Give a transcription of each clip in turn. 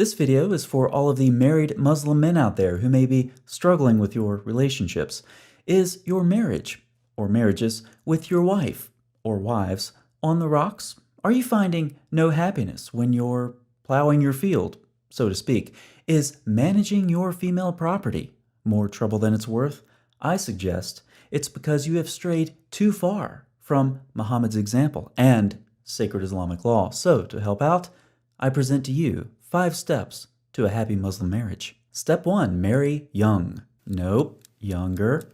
This video is for all of the married Muslim men out there who may be struggling with your relationships. Is your marriage or marriages with your wife or wives on the rocks? Are you finding no happiness when you're plowing your field, so to speak? Is managing your female property more trouble than it's worth? I suggest it's because you have strayed too far from Muhammad's example and sacred Islamic law. So, to help out, I present to you 5 steps to a happy Muslim marriage. Step 1, marry young. Nope, younger.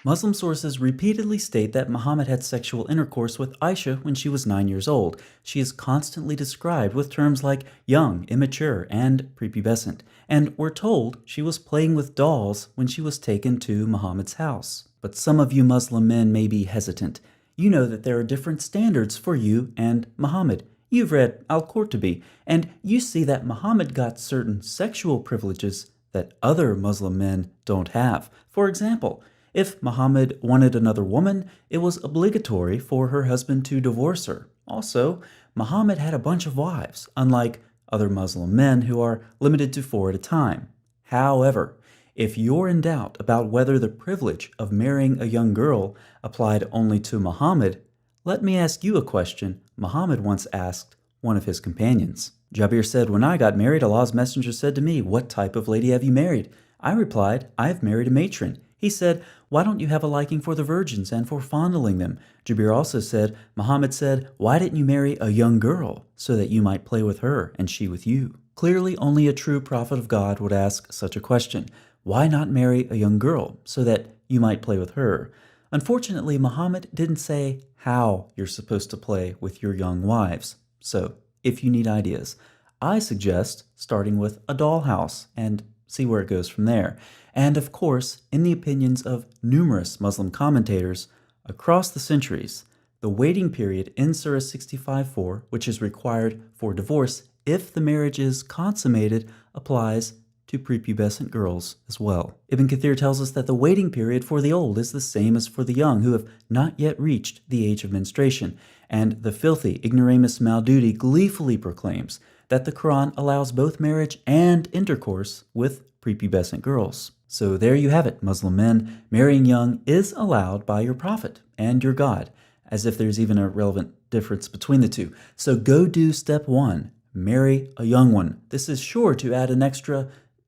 Muslim sources repeatedly state that Muhammad had sexual intercourse with Aisha when she was 9 years old. She is constantly described with terms like young, immature, and prepubescent, and we're told she was playing with dolls when she was taken to Muhammad's house. But some of you Muslim men may be hesitant. You know that there are different standards for you and Muhammad. You've read Al-Qurtubi, and you see that Muhammad got certain sexual privileges that other Muslim men don't have. For example, if Muhammad wanted another woman, it was obligatory for her husband to divorce her. Also, Muhammad had a bunch of wives, unlike other Muslim men who are limited to 4 at a time. However, if you're in doubt about whether the privilege of marrying a young girl applied only to Muhammad, let me ask you a question Muhammad once asked one of his companions. Jabir said, "When I got married, Allah's messenger said to me, 'What type of lady have you married?' I replied, 'I have married a matron.' He said, 'Why don't you have a liking for the virgins and for fondling them?' Jabir also said, 'Muhammad said, 'Why didn't you marry a young girl so that you might play with her and she with you?'" Clearly, only a true prophet of God would ask such a question. Why not marry a young girl so that you might play with her? Unfortunately, Muhammad didn't say how you're supposed to play with your young wives. So, if you need ideas, I suggest starting with a dollhouse and see where it goes from there. And of course, in the opinions of numerous Muslim commentators across the centuries, the waiting period in Surah 65:4, which is required for divorce if the marriage is consummated, applies to prepubescent girls as well. Ibn Kathir tells us that the waiting period for the old is the same as for the young who have not yet reached the age of menstruation, and the filthy ignoramus Maududi gleefully proclaims that the Quran allows both marriage and intercourse with prepubescent girls. So there you have it, Muslim men. Marrying young is allowed by your prophet and your God, as if there's even a relevant difference between the two. So go do step 1, marry a young one. This is sure to add an extra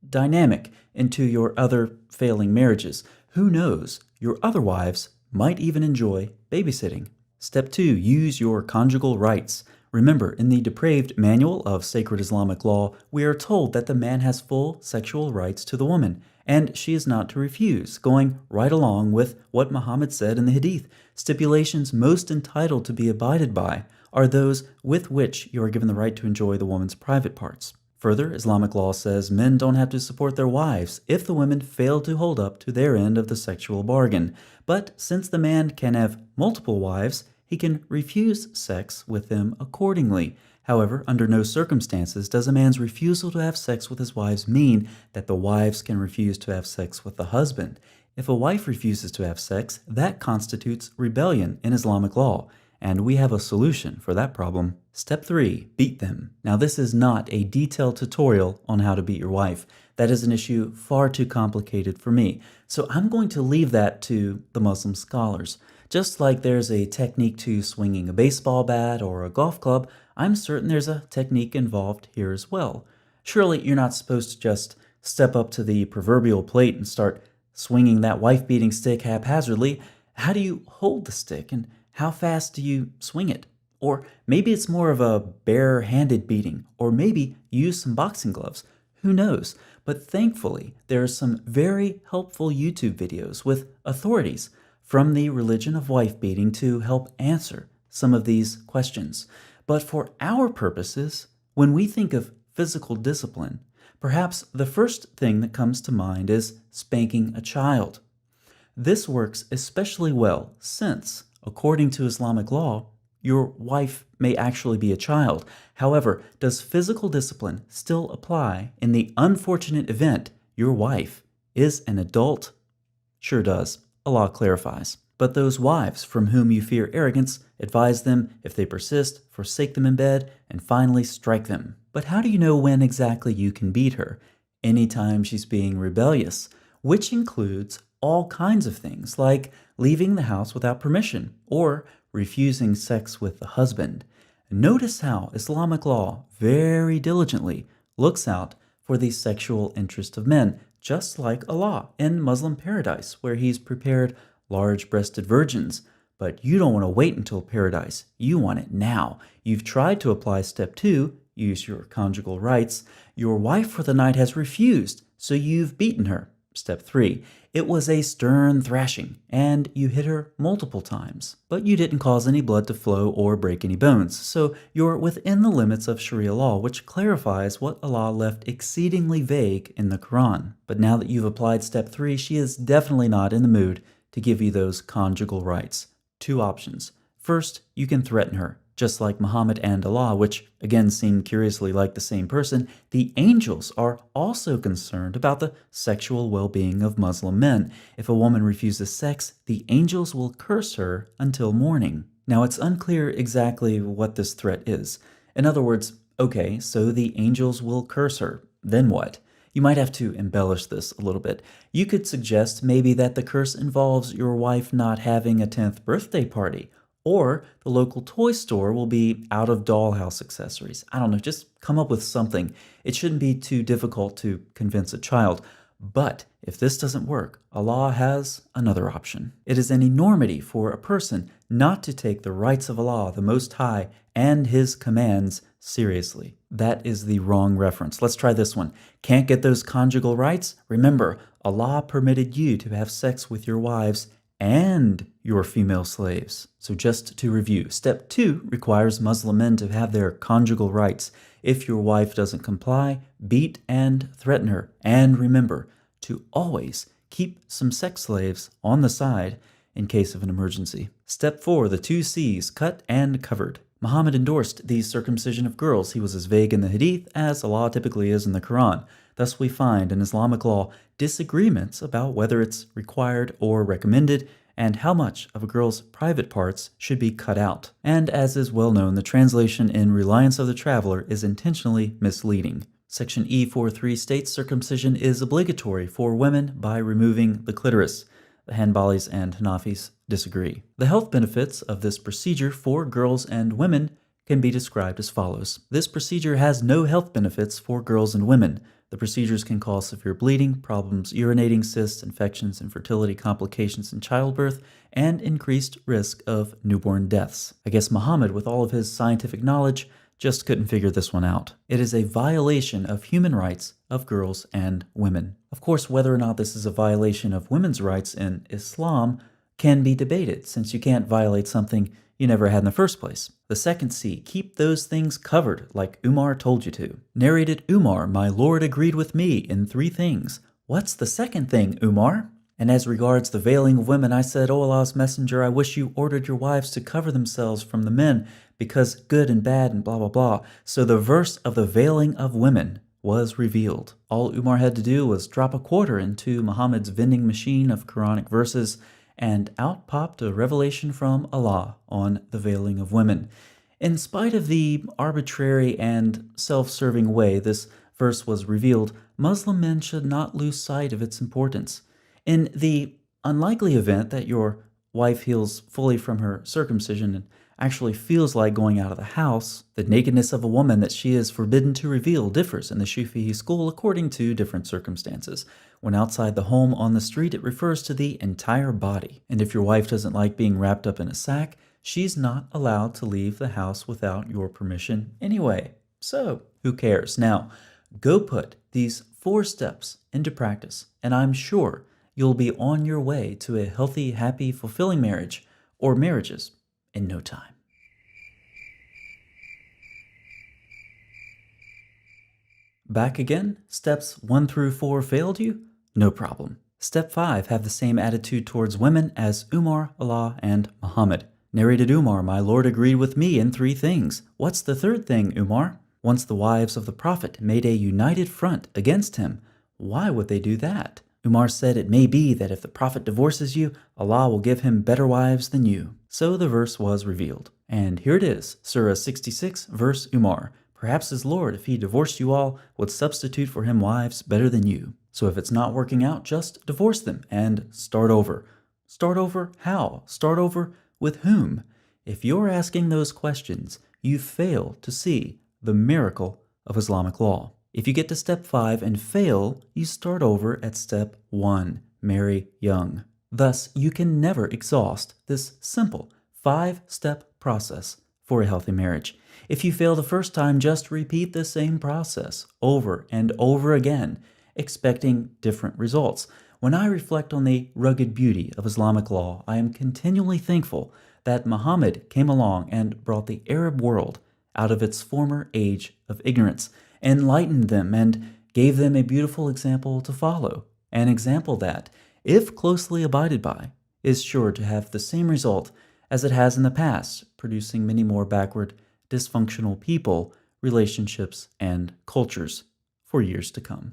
dynamic into your other failing marriages. Who knows, your other wives might even enjoy babysitting. Step 2, use your conjugal rights. Remember, in the depraved manual of sacred Islamic law, we are told that the man has full sexual rights to the woman, and she is not to refuse, going right along with what Muhammad said in the Hadith. Stipulations most entitled to be abided by are those with which you are given the right to enjoy the woman's private parts. Further, Islamic law says men don't have to support their wives if the women fail to hold up to their end of the sexual bargain. But since the man can have multiple wives, he can refuse sex with them accordingly. However, under no circumstances does a man's refusal to have sex with his wives mean that the wives can refuse to have sex with the husband. If a wife refuses to have sex, that constitutes rebellion in Islamic law. And we have a solution for that problem. Step 3, beat them. Now, this is not a detailed tutorial on how to beat your wife. That is an issue far too complicated for me. So I'm going to leave that to the Muslim scholars. Just like there's a technique to swinging a baseball bat or a golf club, I'm certain there's a technique involved here as well. Surely you're not supposed to just step up to the proverbial plate and start swinging that wife-beating stick haphazardly. How do you hold the stick, and how fast do you swing it? Or maybe it's more of a bare-handed beating, or maybe use some boxing gloves. Who knows? But thankfully, there are some very helpful YouTube videos with authorities from the religion of wife beating to help answer some of these questions. But for our purposes, when we think of physical discipline, perhaps the first thing that comes to mind is spanking a child. This works especially well since, according to Islamic law, your wife may actually be a child. However, does physical discipline still apply in the unfortunate event your wife is an adult? Sure does. Allah clarifies. But those wives from whom you fear arrogance, advise them if they persist, forsake them in bed, and finally strike them. But how do you know when exactly you can beat her? Anytime she's being rebellious, which includes all kinds of things like leaving the house without permission or refusing sex with the husband. Notice how Islamic law very diligently looks out for the sexual interest of men, just like Allah in Muslim paradise, where He's prepared large breasted virgins. But you don't want to wait until paradise. You want it now. You've tried to apply step 2, use your conjugal rights. Your wife for the night has refused, so you've beaten her. Step 3, it was a stern thrashing, and you hit her multiple times, but you didn't cause any blood to flow or break any bones, so you're within the limits of Sharia law, which clarifies what Allah left exceedingly vague in the Quran. But now that you've applied step 3, she is definitely not in the mood to give you those conjugal rights. 2 options. First, you can threaten her. Just like Muhammad and Allah, which again seem curiously like the same person, the angels are also concerned about the sexual well-being of Muslim men. If a woman refuses sex, the angels will curse her until morning. Now, it's unclear exactly what this threat is. In other words, okay, so the angels will curse her. Then what? You might have to embellish this a little bit. You could suggest maybe that the curse involves your wife not having a 10th birthday party, or the local toy store will be out of dollhouse accessories. I don't know, just come up with something. It shouldn't be too difficult to convince a child. But if this doesn't work, Allah has another option. It is an enormity for a person not to take the rights of Allah, the Most High, and His commands seriously. That is the wrong reference. Let's try this one. Can't get those conjugal rights? Remember, Allah permitted you to have sex with your wives and your female slaves. So just to review, step 2 requires Muslim men to have their conjugal rights. If your wife doesn't comply, beat and threaten her. And remember to always keep some sex slaves on the side in case of an emergency. Step 4, the 2 C's, cut and covered. Muhammad endorsed the circumcision of girls. He was as vague in the Hadith as Allah typically is in the Quran. Thus we find in Islamic law disagreements about whether it's required or recommended and how much of a girl's private parts should be cut out. And as is well known, the translation in Reliance of the Traveler is intentionally misleading. Section E43 states circumcision is obligatory for women by removing the clitoris. The Hanbalis and Hanafis disagree. The health benefits of this procedure for girls and women can be described as follows. This procedure has no health benefits for girls and women. The procedures can cause severe bleeding, problems urinating, cysts, infections, infertility complications in childbirth, and increased risk of newborn deaths. I guess Muhammad, with all of his scientific knowledge, just couldn't figure this one out. It is a violation of human rights of girls and women. Of course, whether or not this is a violation of women's rights in Islam can be debated, since you can't violate something you never had in the first place. The second C, keep those things covered, like Umar told you to. Narrated Umar, my Lord agreed with me in 3 things. What's the second thing, Umar? And as regards the veiling of women, I said, O Allah's messenger, I wish you ordered your wives to cover themselves from the men, because good and bad and blah, blah, blah. So the verse of the veiling of women was revealed. All Umar had to do was drop a quarter into Muhammad's vending machine of Quranic verses, and out popped a revelation from Allah on the veiling of women. In spite of the arbitrary and self-serving way this verse was revealed, Muslim men should not lose sight of its importance. In the unlikely event that your wife heals fully from her circumcision and actually feels like going out of the house, the nakedness of a woman that she is forbidden to reveal differs in the Shafi'i school according to different circumstances. When outside the home on the street, it refers to the entire body. And if your wife doesn't like being wrapped up in a sack, she's not allowed to leave the house without your permission anyway. So, who cares? Now, go put these 4 steps into practice, and I'm sure you'll be on your way to a healthy, happy, fulfilling marriage, or marriages, in no time. Back again? Steps 1 through 4 failed you? No problem. Step 5, have the same attitude towards women as Umar, Allah, and Muhammad. Narrated Umar, my Lord agreed with me in 3 things. What's the third thing, Umar? Once the wives of the Prophet made a united front against him. Why would they do that? Umar said, it may be that if the Prophet divorces you, Allah will give him better wives than you. So the verse was revealed. And here it is, Surah 66, verse Umar. Perhaps his Lord, if he divorced you all, would substitute for him wives better than you. So if it's not working out, just divorce them and start over. Start over how? Start over with whom? If you're asking those questions, you fail to see the miracle of Islamic law. If you get to step 5 and fail, you start over at step 1, marry young. Thus, you can never exhaust this simple 5-step process for a healthy marriage. If you fail the first time, just repeat the same process over and over again, expecting different results. When I reflect on the rugged beauty of Islamic law, I am continually thankful that Muhammad came along and brought the Arab world out of its former age of ignorance, enlightened them, and gave them a beautiful example to follow. An example that, if closely abided by, is sure to have the same result as it has in the past, producing many more backward, dysfunctional people, relationships, and cultures for years to come.